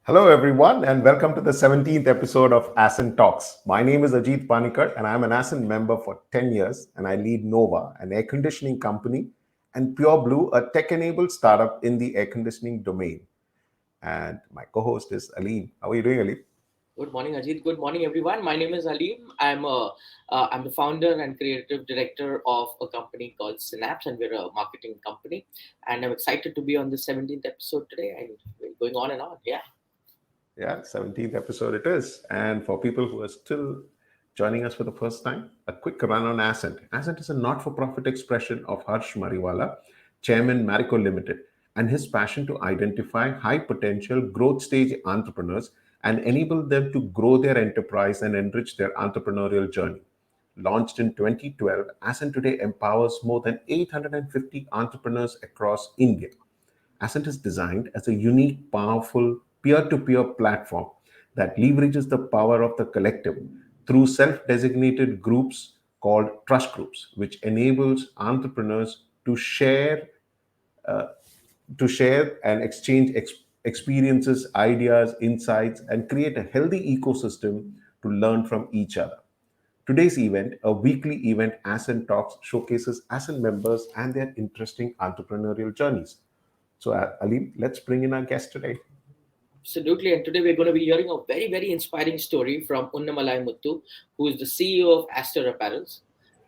Hello, everyone, and welcome to the 17th episode of Ascent Talks. My name is Ajit Panikar, and I'm an Ascent member for 10 years, and I lead Nova, an air conditioning company, and Pure Blue, a tech-enabled startup in the air conditioning domain. And my co-host is Aleem. How are you doing, Aleem? Good morning, Ajit. Good morning, everyone. My name is Aleem. I'm the founder and creative director of a company called Synapse, and we're a marketing company. And I'm excited to be on the 17th episode today, and we're going on and on. Yeah. Yeah, 17th episode it is. And for people who are still joining us for the first time, a quick run on Ascent. Ascent is a not-for-profit expression of Harsh Mariwala, Chairman Marico Ltd, and his passion to identify high-potential growth stage entrepreneurs and enable them to grow their enterprise and enrich their entrepreneurial journey. Launched in 2012, Ascent today empowers more than 850 entrepreneurs across India. Ascent is designed as a unique, powerful peer to peer platform that leverages the power of the collective through self designated groups called trust groups, which enables entrepreneurs uh, to share and exchange experiences, ideas, insights, and create a healthy ecosystem to learn from each other. Today's event, a weekly event, Ascent Talks, showcases Ascent members and their interesting entrepreneurial journeys. So, Ali, let's bring in our guest today. Absolutely. And today we're going to be hearing a very, very inspiring story from Unnamalai Muthu, who is the CEO of Aster Apparels.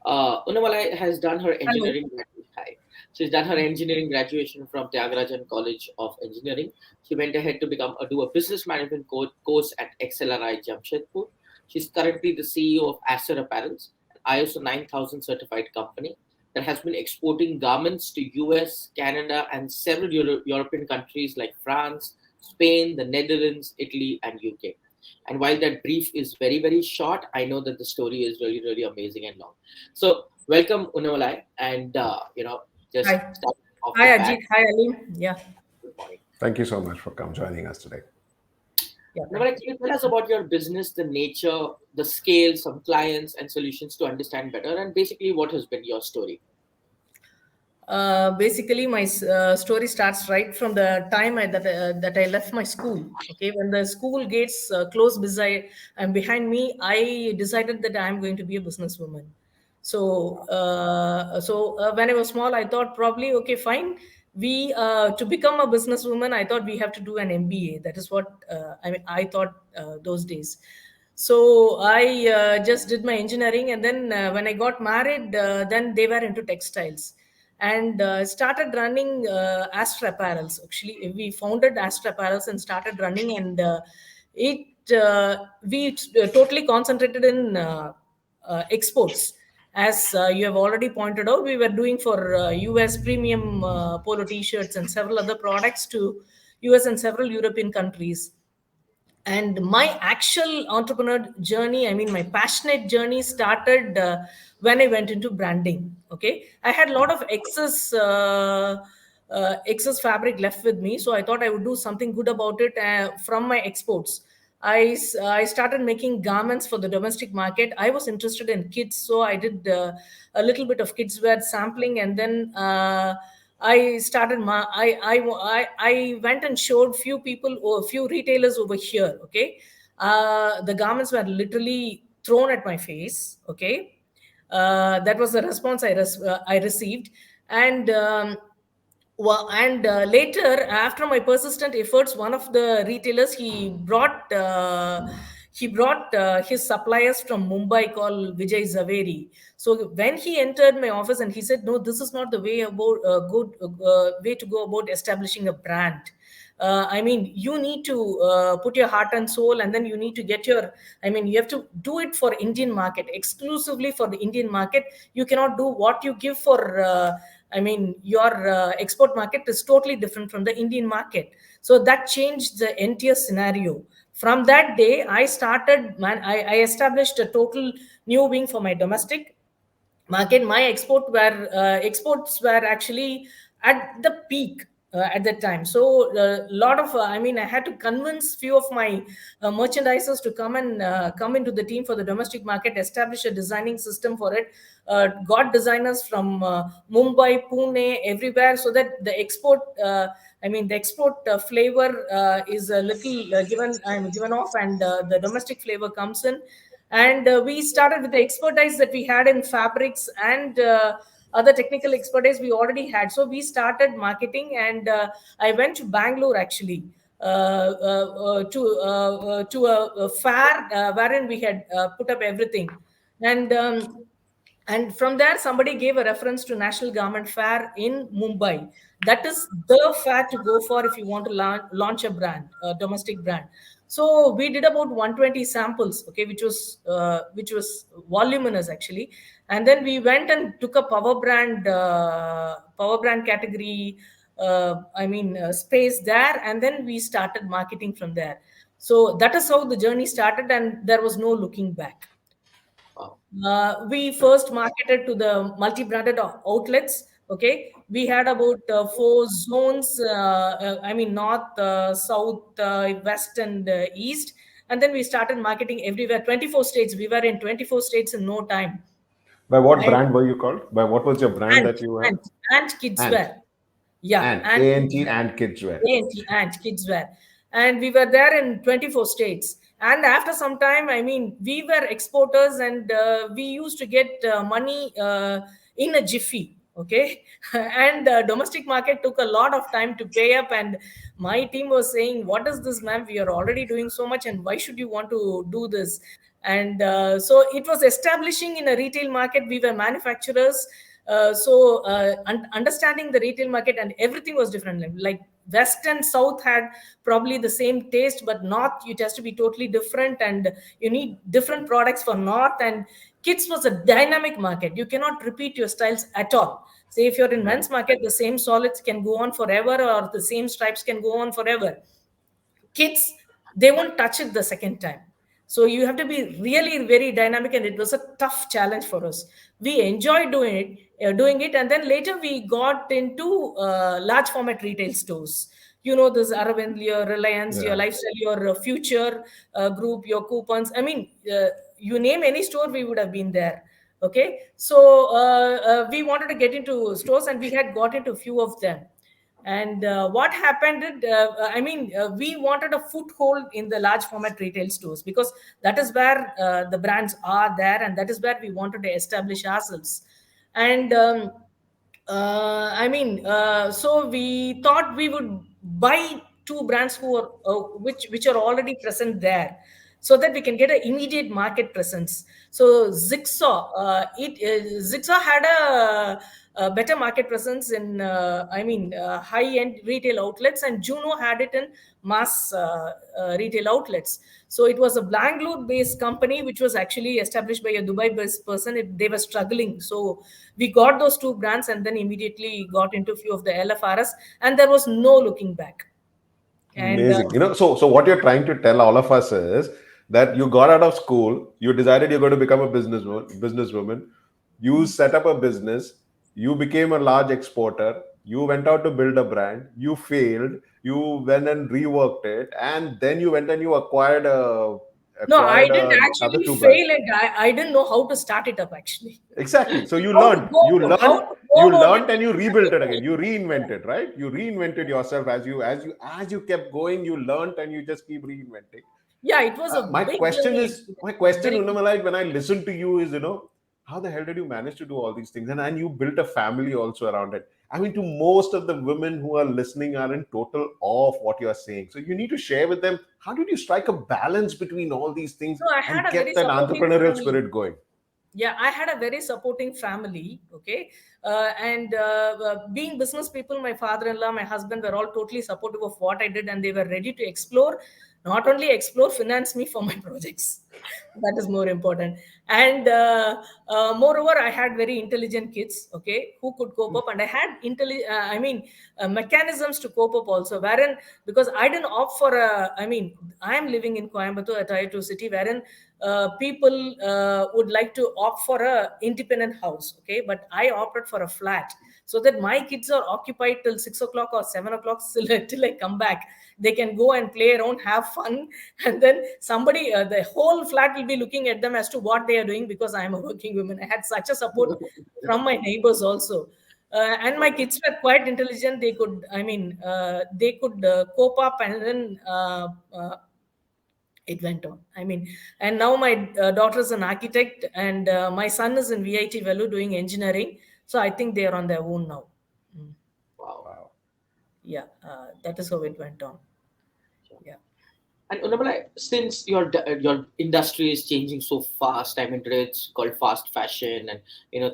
Unnamalai has done her Hello. engineering. Hi. She's done her engineering graduation from Tyagarajan College of Engineering. She went ahead to do a business management course at XLRI Jamshedpur. She's currently the CEO of Aster Apparels, an ISO 9000 certified company that has been exporting garments to US, Canada, and several European countries like France, Spain, the Netherlands, Italy, and UK. And while that brief is very, very short, I know that the story is really, really amazing and long. So, welcome, Unnamalai, and Hi. just start off Hi, the bat. Ajit. Hi, Aleem. Yeah. Good morning. Thank you so much for joining us today. Yeah. Unnamalai, can you tell us about your business, the nature, the scale, some clients and solutions to understand better, and basically what has been your story? Basically, my story starts right from the time that I left my school. Okay, when the school gates closed beside and behind me, I decided that I am going to be a businesswoman. So when I was small, I thought probably okay, fine. We to become a businesswoman, I thought we have to do an MBA. That is what I thought those days. So I just did my engineering, and then when I got married, then they were into textiles and started running Astra Apparels. Actually, we founded Astra Apparels and started running, and it we totally concentrated in exports. As you have already pointed out, we were doing for US premium polo T-shirts and several other products to US and several European countries. And my actual entrepreneur journey, I mean my passionate journey, started when I went into branding. Okay, I had a lot of excess fabric left with me, so I thought I would do something good about it from my exports. I started making garments for the domestic market. I was interested in kids, so I did a little bit of kids wear sampling, and then I started I went and showed few people or few retailers over here. Okay, the garments were literally thrown at my face. Okay, that was the response I received, and later, after my persistent efforts, one of the retailers, he brought his suppliers from Mumbai called Vijay Zaveri. So when he entered my office, and he said, "No, this is not the good way to go about establishing a brand. I mean, you need to put your heart and soul, and then you need to get your. I mean, you have to do it for Indian market, exclusively for the Indian market. You cannot do what you give for." I mean, your export market is totally different from the Indian market. So that changed the entire scenario. From that day, I established a total new wing for my domestic market. My exports were actually at the peak. at that time. So a lot of, I had to convince few of my merchandisers to come into the team for the domestic market, establish a designing system for it. Got designers from Mumbai, Pune, everywhere, so that the export, the export flavor is a little given off, and the domestic flavor comes in. And we started with the expertise that we had in fabrics and other technical expertise we already had. So we started marketing, and I went to Bangalore actually, to a fair wherein we had put up everything. And um, and from there somebody gave a reference to National Garment Fair in Mumbai. That is the fair to go for if you want to launch a brand, a domestic brand. So we did about 120 samples, okay, which was voluminous actually. And then we went and took a power brand category, space there, and then we started marketing from there. So that is how the journey started, and there was no looking back. Wow. We first marketed to the multi-branded outlets. Okay, we had about four zones. North, south, west, and east. And then we started marketing everywhere. 24 states. We were in 24 states in no time. By what And brand were you called? By what was your brand and that you had? and kids Ant. wear. Yeah, Ant. and kids ANT wear. and kids wear. ANT, and kids wear. And we were there in 24 states. And after some time, we were exporters, and we used to get money in a jiffy. Okay. And domestic market took a lot of time to pay up. And my team was saying, "What is this, ma'am? We are already doing so much, and why should you want to do this?" And so it was establishing in a retail market. We were manufacturers. Understanding the retail market, and everything was different. Like west and south had probably the same taste, but north, it has to be totally different, and you need different products for north. And kids was a dynamic market. You cannot repeat your styles at all. Say if you're in Right. men's market, the same solids can go on forever, or the same stripes can go on forever. Kids, they won't touch it the second time. So you have to be really very dynamic, and it was a tough challenge for us. We enjoyed doing it, and then later we got into large format retail stores. This Aravind, your Reliance, your Yeah. Lifestyle, your Future Group, your Coupons. You name any store, we would have been there. Okay, so we wanted to get into stores, and we had got into a few of them. And what happened, we wanted a foothold in the large format retail stores, because that is where the brands are there, and that is where we wanted to establish ourselves. And so we thought we would buy two brands who are which are already present there, so that we can get an immediate market presence. So Zigsaw had a better market presence in high end retail outlets, and Juno had it in mass retail outlets. So it was a Bangalore based company which was actually established by a Dubai based person. They were struggling, so we got those two brands, and then immediately got into a few of the LFRS, and there was no looking back. And Amazing. So what you're trying to tell all of us is that you got out of school, you decided you're going to become a businesswoman, you set up a business, you became a large exporter, you went out to build a brand, you failed, you went and reworked it, and then you went and you acquired no, I didn't other actually two brands. fail it. I didn't know how to start it up actually. Exactly. So you How to learned, go how to go you about it. learned, and you rebuilt it again. You reinvented, right? You reinvented yourself as you kept going. You learned, and you just keep reinventing. Yeah, it was a My big question journey. is, my question, Very. Unnamalai, when I listen to you is, how the hell did you manage to do all these things? And you built a family also around it. I mean, to most of the women who are listening are in total awe of what you are saying. So you need to share with them, how did you strike a balance between all these things No, I had and a very get that supporting entrepreneurial family. spirit going? Yeah, I had a very supporting family. Okay. And being business people, my father-in-law, my husband were all totally supportive of what I did, and they were ready to explore, not only explore, finance me for my projects. That is more important. And moreover, I had very intelligent kids, okay, who could cope up, and I had mechanisms to cope up also, wherein, because I didn't opt for I am living in Coimbatore, a tier 2 city, wherein people would like to opt for a independent house, okay, but I opted for a flat so that my kids are occupied till 6 o'clock or 7 o'clock till I come back. They can go and play around, have fun, and then somebody, the whole flat will be looking at them as to what they are doing, because I am a working woman. I had such a support from my neighbors also. And my kids were quite intelligent. They could, they could cope up, and then it went on. And now my daughter is an architect, and my son is in VIT Velu doing engineering. So I think they are on their own now. Mm. Wow. Wow. Yeah, that is how it went on. Sure. Yeah. And Unnamalai, since your industry is changing so fast, I mean today it's called fast fashion and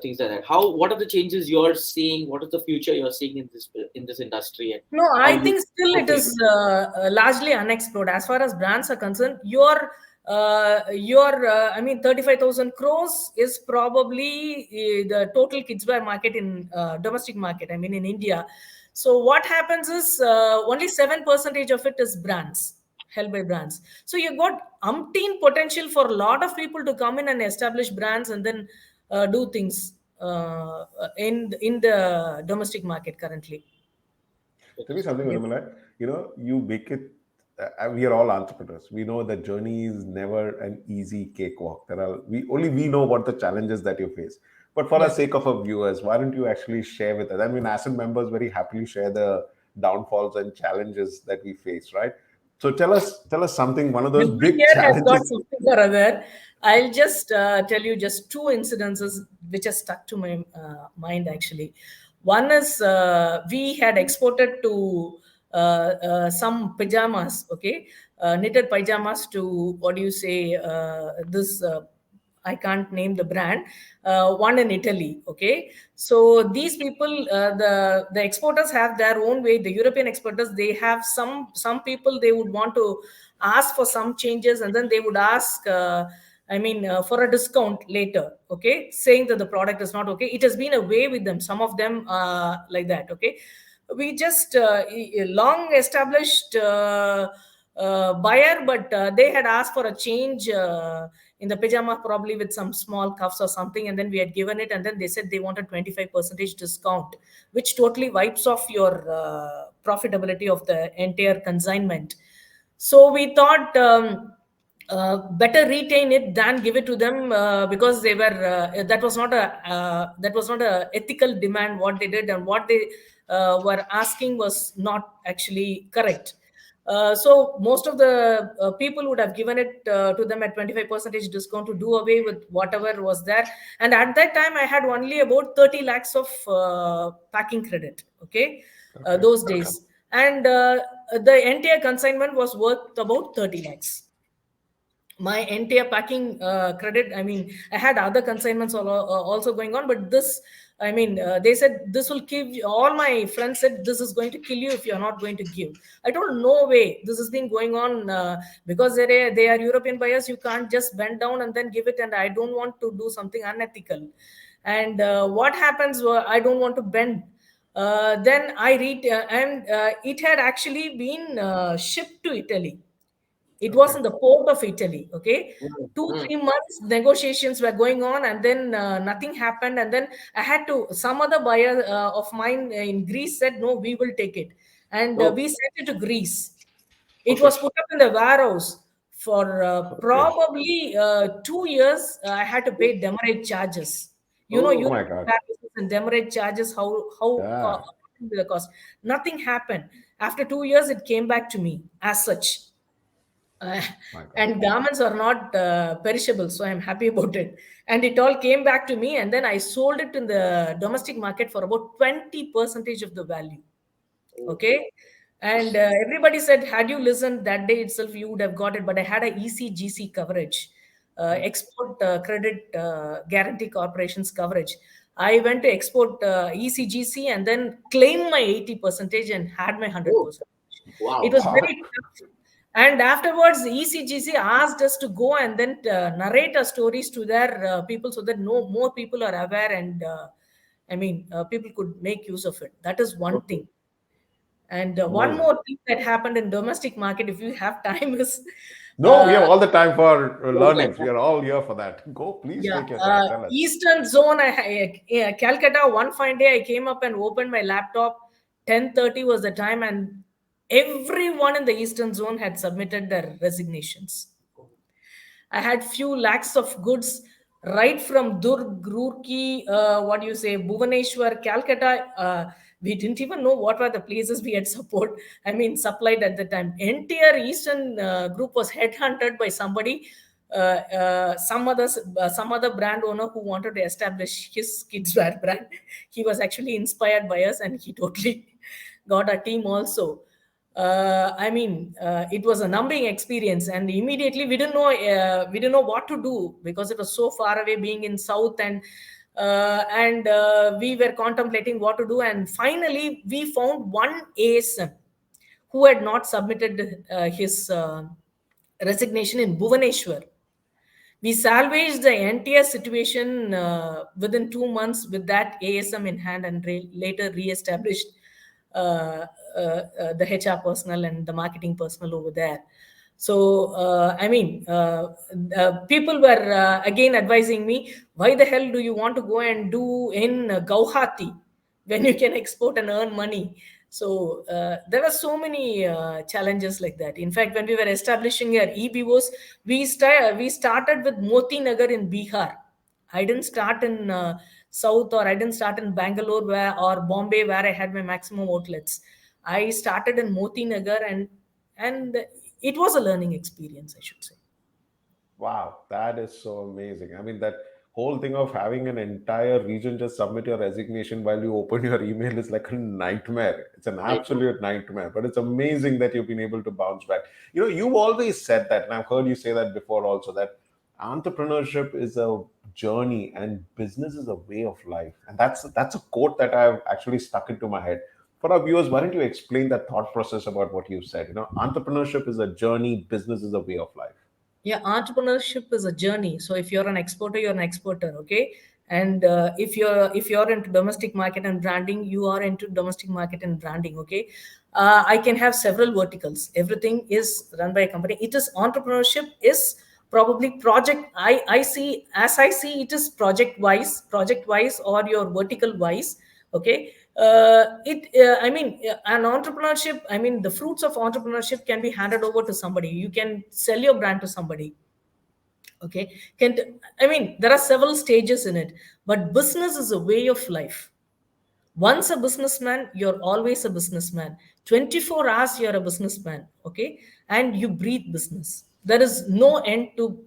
things like that. What are the changes you're seeing? What is the future you're seeing in this industry, and No, how I you think still it portray it? is largely unexplored as far as brands are concerned. I mean, 35,000 crores is probably the total kidswear market in domestic market. I mean, in India. So what happens is only 7% of it is brands, held by brands. So you got umpteen potential for a lot of people to come in and establish brands and then do things in the domestic market currently. Tell me something, Yeah. Unnamalai. You make it. We are all entrepreneurs. We know the journey is never an easy cakewalk. We know what the challenges that you face. But for the Yeah. sake of our viewers, why don't you actually share with us? I mean, Ascent members very happily share the downfalls and challenges that we face, right? So tell us something. One of those Everybody big here has got challenges. something or other. I'll just tell you just two incidences which have stuck to my mind actually. One is we had exported to some pajamas, okay, knitted pajamas to, what do you say, this. I can't name the brand. One in Italy. Okay, so these people, the exporters have their own way. The European exporters, they have some people, they would want to ask for some changes, and then they would ask. For a discount later, okay, saying that the product is not okay. It has been a way with them. Some of them like that. Okay, we just long established buyer, but they had asked for a change in the pajama, probably with some small cuffs or something, and then we had given it, and then they said they wanted 25% discount, which totally wipes off your profitability of the entire consignment. So we thought better retain it than give it to them, because they were that was not a ethical demand what they did, and what they were asking was not actually correct. So most of the people would have given it to them at 25% discount to do away with whatever was there. And at that time, I had only about 30 lakhs of packing credit. Okay, Okay. those days, and the entire consignment was worth about 30 lakhs. My entire packing credit, I had other consignments also going on, but this, they said this will kill you. All my friends said this is going to kill you if you're not going to give. I told no way, this has been going on, because they are European buyers. You can't just bend down and then give it, and I don't want to do something unethical. And what happens, I don't want to bend. Then I read, and it had actually been shipped to Italy. It was Okay. in the port of Italy. Okay, Mm, two mm. three months negotiations were going on, and then nothing happened. And then I had to, some other buyer of mine in Greece said, "No, we will take it," and Oh, we sent it to Greece. It okay, was put up in the warehouse for Okay. probably 2 years. I had to pay demurrage charges. Oh oh, my European God. warehouses and demurrage charges. Yeah. The cost. Nothing happened. After 2 years, it came back to me as such. Uh, My God. and garments are not perishable, so I'm happy about it. And it all came back to me, and then I sold it in the domestic market for about 20 percentage of the value. oh, Okay, and everybody said, had you listened that day itself, you would have got it. But I had a ECGC coverage, export credit guarantee corporations coverage. I went to export ECGC and then claimed my 80 percentage and had my 100 oh, percent. It wow. was Wow. very tough. And afterwards, the ECGC asked us to go and then narrate our stories to their people, so that no more people are aware, and people could make use of it. That is one Okay. thing. And one Amazing. more thing that happened in domestic market, if you have time, is No, we have all the time for Don't like learnings. We are all here for that. Go, please Yeah, take your time. Tell us. Eastern Zone. Calcutta. One fine day, I came up and opened my laptop. 10:30 was the time, and everyone in the Eastern Zone had submitted their resignations. I had few lakhs of goods right from Durg, Roorkee, what do you say, Bhubaneswar, Calcutta. We didn't even know what were the places we had supplied at the time. Entire Eastern group was headhunted by somebody, some other brand owner who wanted to establish his kidswear brand. He was actually inspired by us, and he totally got a team also. It was a numbing experience, and immediately we didn't know what to do because it was so far away, being in South, and we were contemplating what to do, and finally we found one ASM who had not submitted his resignation in Bhubaneswar. We salvaged the entire situation within 2 months with that ASM in hand, and later re-established the HR personnel and the marketing personnel over there. So, people were again advising me, why the hell do you want to go and do in Guwahati when you can export and earn money? So there were so many challenges like that. In fact, when we were establishing our EBOs, we started with Moti Nagar in Bihar. I didn't start in South, or I didn't start in Bangalore or Bombay, where I had my maximum outlets. I started in Moti Nagar, and it was a learning experience, I should say. Wow, that is so amazing. I mean, that whole thing of having an entire region just submit your resignation while you open your email is like a nightmare. It's an I know. absolute nightmare, but it's amazing that you've been able to bounce back. You know, you've always said that, and I've heard you say that before also, that entrepreneurship is a journey and business is a way of life. And that's a quote that I've actually stuck into my head. For our viewers, why don't you explain that thought process about what you said? You know, entrepreneurship is a journey, business is a way of life. Yeah, entrepreneurship is a journey. So if you're an exporter, you're an exporter, okay? And if you're into domestic market and branding, you are into domestic market and branding, okay? I can have several verticals. Everything is run by a company. It is entrepreneurship is probably project. I see it is project wise, or your vertical wise, okay? An entrepreneurship, the fruits of entrepreneurship can be handed over to somebody. You can sell your brand to somebody, okay? There are several stages in it, but business is a way of life. Once a businessman, you're always a businessman. 24 hours, you're a businessman, okay? And you breathe business. There is no end to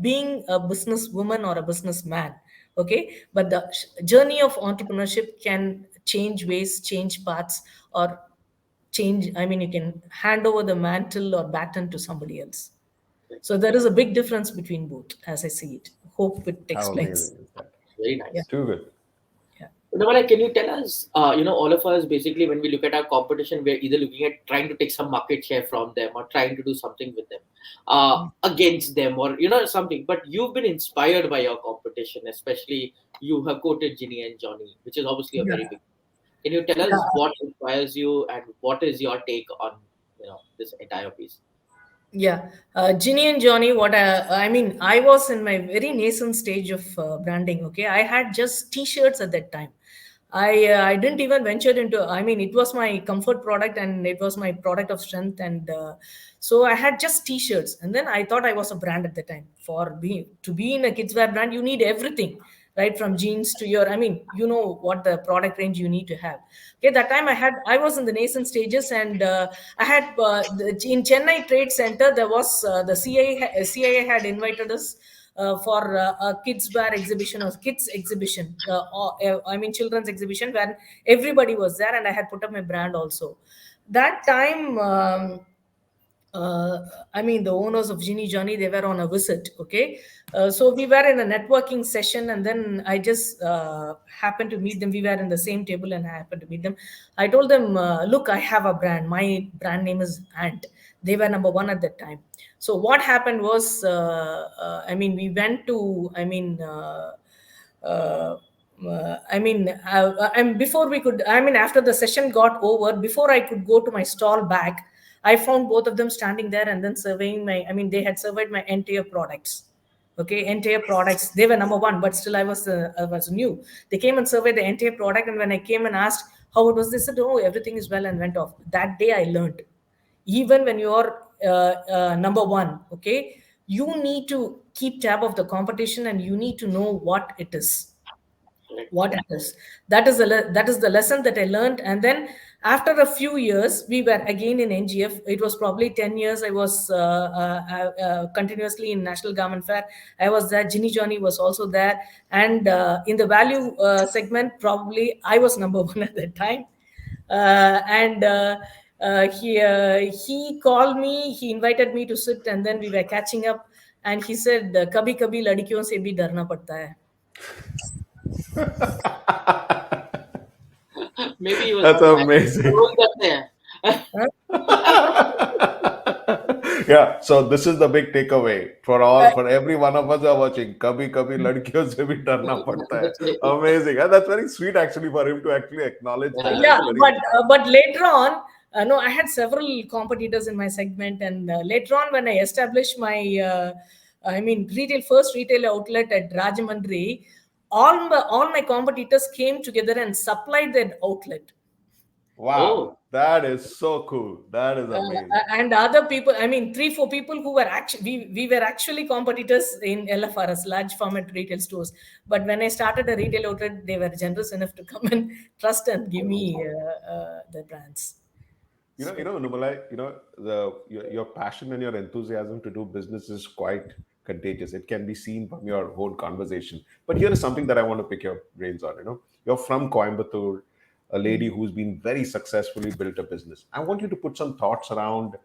being a businesswoman or a businessman, okay? But the journey of entrepreneurship can change ways, change paths, or you can hand over the mantle or baton to somebody else. So there is a big difference between both, as I see it. Hope it How explains. amazing is that? Very Yeah, nice. Too good. yeah. Unnamalai, can you tell us, all of us, basically, when we look at our competition, we're either looking at trying to take some market share from them or trying to do something with them, against them, or, something. But you've been inspired by your competition, especially you have quoted Ginny and Johnny, which is obviously a Yeah. very big. Can you tell us Yeah. what inspires you and what is your take on, this entire piece? Yeah, Ginny and Johnny. I was in my very nascent stage of branding. Okay, I had just T-shirts at that time. I didn't even venture into. It was my comfort product, and it was my product of strength, and so I had just T-shirts. And then I thought I was a brand at the time. To be in a kidswear brand, you need everything, right? From jeans to your. You know what the product range you need to have. Okay, that time I was in the nascent stages, and I had in Chennai Trade Center, there was CIA had invited us for a kids wear exhibition or kids exhibition, children's exhibition, where everybody was there, and I had put up my brand also. That time, uh, the owners of Ginny Johnny, they were on a visit. Okay, so we were in a networking session, and then I just happened to meet them. We were in the same table, and I happened to meet them. I told them, "Look, I have a brand. My brand name is Ant." They were number one at that time. So what happened was, we went to, uh, and before we could, after the session got over, before I could go to my stall back, I found both of them standing there and then surveying my, I mean, they had surveyed my entire products. Okay, entire products. They were number one, but still I was new. They came and surveyed the entire product, and when I came and asked how it was, they said, "Oh, everything is well," and went off. That day, I learned, even when you're number one, okay, you need to keep tab of the competition, and you need to know what it is, Correct. what it is. That is the lesson that I learned. And then after a few years, we were again in NGF. It was probably 10 years. I was continuously in National Garment Fair. I was there. Ginny Johnny was also there. And in the value segment, probably I was number one at that time. And he called me, he invited me to sit, and then we were catching up. And he said, "Kabhi kabhi ladkiyon se bhi darna padta hai." Maybe he was That's not married. amazing. रोज करते हैं. Yeah, so this is the big takeaway for all, for every one of us who are watching. Kabhi kabhi ladkiyon se bhi darna padta hai. That's it. Amazing. And that's very sweet actually for him to actually acknowledge that. Yeah. Yeah, That's very but later on, no, I had several competitors in my segment, and later on, when I established my, I mean, first retail outlet at Rajamandri, all my competitors came together and supplied that outlet. wow. Oh. That is so cool. That is amazing. And other people, I mean, 3-4 people who were actually, we were actually competitors in LFRS, large format retail stores. But when I started a retail outlet, they were generous enough to come and trust and give me the brands. Unnamalai, your passion and your enthusiasm to do business is quite contagious. It can be seen from your whole conversation. But here is something that I want to pick your brains on. You're from Coimbatore, a lady who's been very successfully built a business. I want you to put some thoughts around,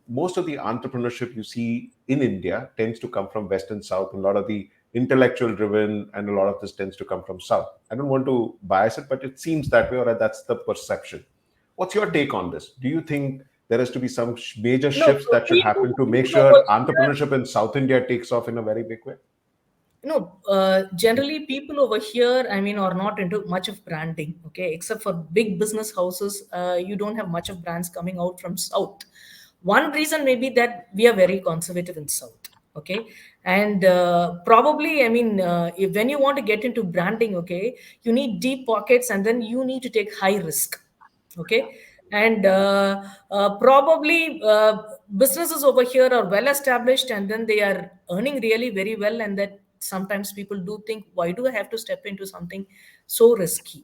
most of the entrepreneurship you see in India tends to come from West and South. A lot of the intellectual driven and a lot of this tends to come from South. I don't want to bias it, but it seems that way, or that's the perception. What's your take on this? Do you think there has to be some major No, shifts so that should happen to make people sure over here, entrepreneurship in South India takes off in a very big way? generally people over here, I mean, are not into much of branding, okay, except for big business houses. You don't have much of brands coming out from South. One reason may be that we are very conservative in South, okay, and probably, I mean, when you want to get into branding, okay, you need deep pockets, and then you need to take high risk, okay. And probably businesses over here are well established, and then they are earning really very well, and that sometimes people do think, why do I have to step into something so risky?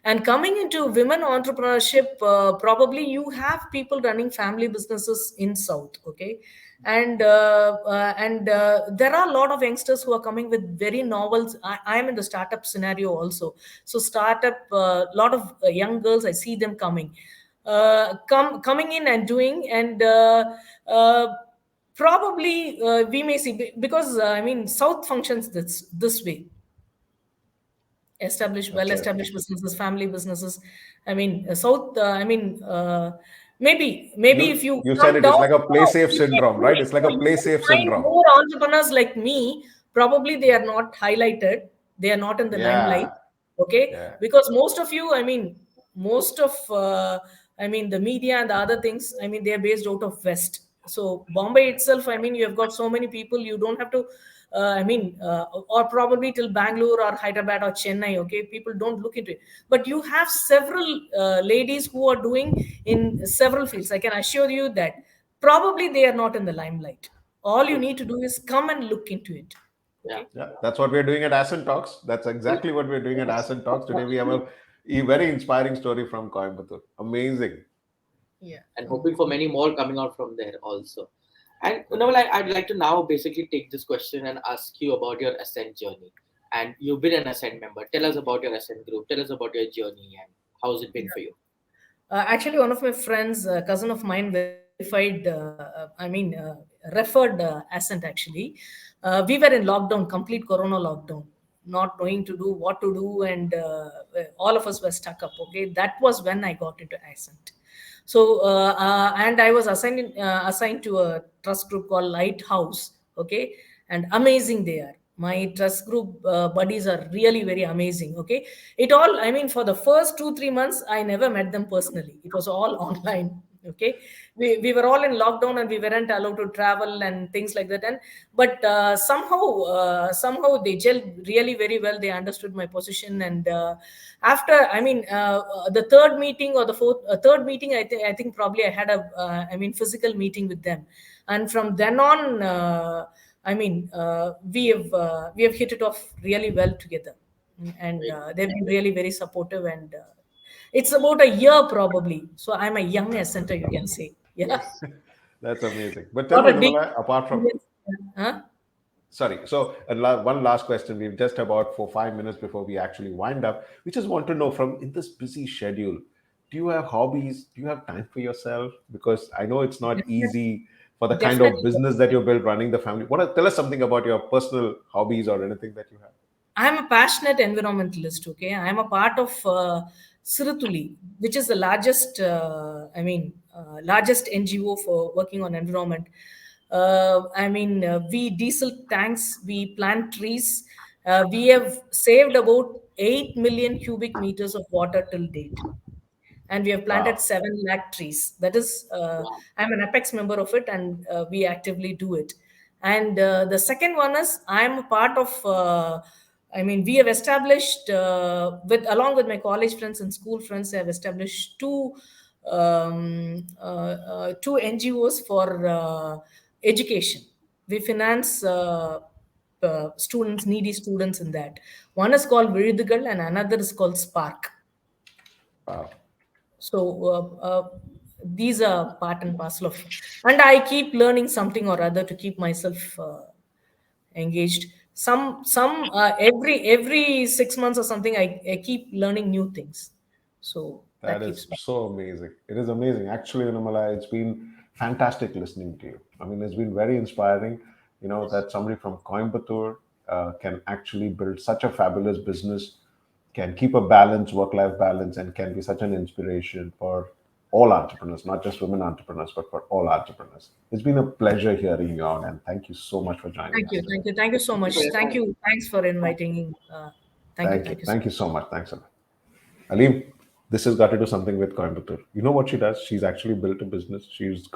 And coming into women entrepreneurship, probably you have people running family businesses in South, okay, and there are a lot of youngsters who are coming with very novel. I am in the startup scenario also, so startup, a lot of young girls, I see them coming in and doing, and probably we may see, because I mean, South functions this way, well Okay. established businesses, family businesses. I mean, South, I mean, maybe if you You said come it is down, like a play no, safe syndrome, right? It's like a you play may safe find syndrome. more entrepreneurs like me. Probably they are not highlighted, they are not in the limelight, Yeah. okay, Yeah. because most of you, I mean, most of I mean, the media and the other things, I mean, they are based out of West. So Bombay itself, I mean, you have got so many people, you don't have to I mean, or probably till Bangalore or Hyderabad or Chennai, okay, people don't look into it. But you have several ladies who are doing in several fields. I can assure you that probably they are not in the limelight. All you True. need to do is come and look into it. Yeah. Okay. Yeah, that's what we're doing at Ascent Talks. That's exactly what we're doing at Yes. Ascent Talks. Today we have a very inspiring story from Coimbatore. Amazing. Yeah. And hoping for many more coming out from there also. And Unnamalai, I'd like to now basically take this question and ask you about your Ascent journey. And you've been an Ascent member. Tell us about your Ascent group. Tell us about your journey and how's it been for you. Actually, one of my friends, cousin of mine, verified, referred Ascent actually. We were in lockdown, complete Corona lockdown, not knowing to do what to do, and all of us were stuck up. Okay, that was when I got into Ascent. So, and I was assigned to a trust group called Lighthouse. Okay, and amazing they are. My trust group buddies are really very amazing. Okay, I mean, for the first 2-3 months, I never met them personally. It was all online. Okay, we were all in lockdown and we weren't allowed to travel and things like that. And but somehow they gelled really very well. They understood my position. And after, I mean, the third meeting or the third meeting, I think probably I had a physical meeting with them. And from then on, we have hit it off really well together. And Right. they've been really very supportive. And it's about a year probably. So I'm a young Ascenter, you can say. Yeah. Yes. That's amazing. But tell Not me, a deep Unnamalai, apart from, experience. Huh? sorry, so one last question. We've just about 4 5 minutes before we actually wind up. We just want to know, from in this busy schedule, do you have hobbies? Do you have time for yourself? Because I know it's not Definitely. easy for the kind of Definitely. business that you built running the family. Tell us something about your personal hobbies or anything that you have. I'm a passionate environmentalist. Okay, I'm a part of Sirutuli, which is the largest NGO for working on environment. We diesel tanks, we plant trees. We have saved about 8 million cubic meters of water till date, and we have planted Wow. 7 lakh trees. That is, Wow. I'm an apex member of it, and we actively do it. And the second one is I'm a part of. We have established with along with my college friends and school friends. I have established two NGOs for education. We finance students, needy students in that. One is called Virudugal and another is called Spark. Wow. So these are part and parcel of, and I keep learning something or other to keep myself engaged. Some every 6 months or something, I keep learning new things. So That that is keeps me. so amazing. It is amazing. Actually, Unnamalai, it's been fantastic listening to you. I mean, it's been very inspiring, Yes. that somebody from Coimbatore can actually build such a fabulous business, can keep a balance, work-life balance, and can be such an inspiration for all entrepreneurs, not just women entrepreneurs, but for all entrepreneurs. It's been a pleasure hearing you out, and thank you so much for joining Thank us you, today. thank you, thank you so Thank you much. for your Thank time. you, thanks for inviting. Thank you, Thank you. thank you so Thank you so much. Thanks a lot. Aleem, this has got to do something with Coimbatore. You know what she does? She's actually built a business. She's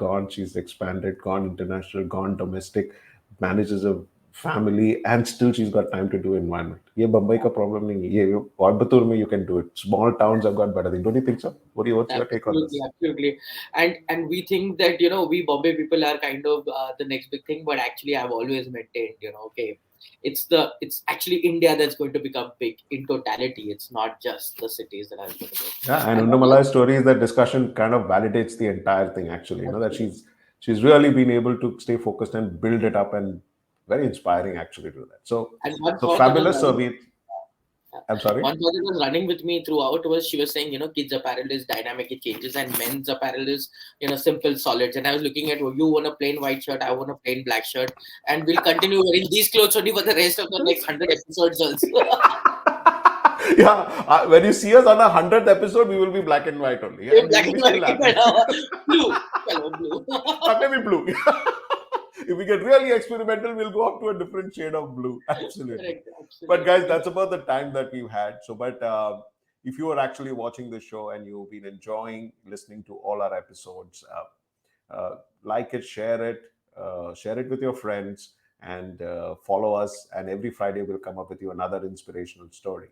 expanded, gone international, gone domestic, manages a family, and still she's got time to do environment. ये बम्बई का problem नहीं है. ये कोयम्बतूर में you can do it. Small towns have got better things. Don't you think so? What's your take on Absolutely, this? absolutely. And we think that we Bombay people are kind of the next big thing, but actually I've always maintained, okay, it's actually India that's going to become big in totality. It's not just the cities that are going to go. Yeah, and And Unnamalai's story is that discussion kind of validates the entire thing. Actually, that absolutely. she's really been able to stay focused and build it up, and very inspiring actually to do that. So And one so thought that was fabulous. So running, we, I'm sorry. one thought that was running with me throughout was she was saying, kids apparel is dynamic, it changes, and men's apparel is, simple solids. And I was looking at, you want a plain white shirt, I want a plain black shirt, and we'll continue wearing these clothes only for the rest of the next 100 episodes also. Yeah, when you see us on 100th episode, we will be black and white only, Same and we black will and be white, still happy. blue, hello, blue. Maybe blue. If we get really experimental, we'll go up to a different shade of blue. Absolutely. Correct, But guys, absolutely. that's about the time that we've had. So, but if you are actually watching the show and you've been enjoying listening to all our episodes, like it, share it with your friends, and follow us. And every Friday, we'll come up with you another inspirational story.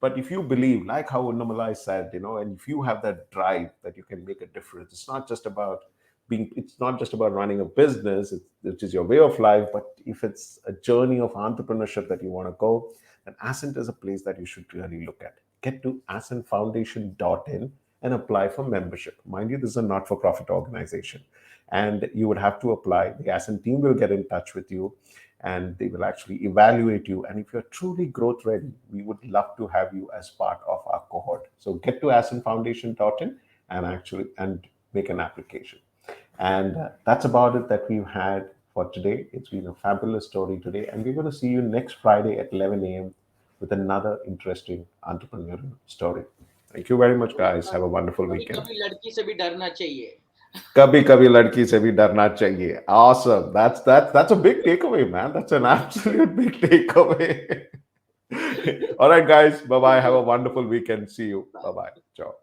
But if you believe, like how Unnamalai said, and if you have that drive that you can make a difference, it's not just about running a business, which is your way of life, but if it's a journey of entrepreneurship that you want to go, then Ascent is a place that you should really look at. Get to ascentfoundation.in and apply for membership. Mind you, this is a not-for-profit organization, and you would have to apply. The Ascent team will get in touch with you, and they will actually evaluate you. And if you're truly growth ready, we would love to have you as part of our cohort. So get to ascentfoundation.in and make an application. And that's about it that we've had for today. It's been a fabulous story today, and we're going to see you next Friday at 11 a.m. with another interesting entrepreneurial story. Thank you very much, guys. Have a wonderful कभी weekend. कभी लड़की से भी डरना चाहिए. कभी कभी लड़की से भी डरना चाहिए. Awesome. That's a big takeaway, man. That's an absolute big takeaway. All right, guys. Bye bye. Have a wonderful weekend. See you. Bye bye. Ciao.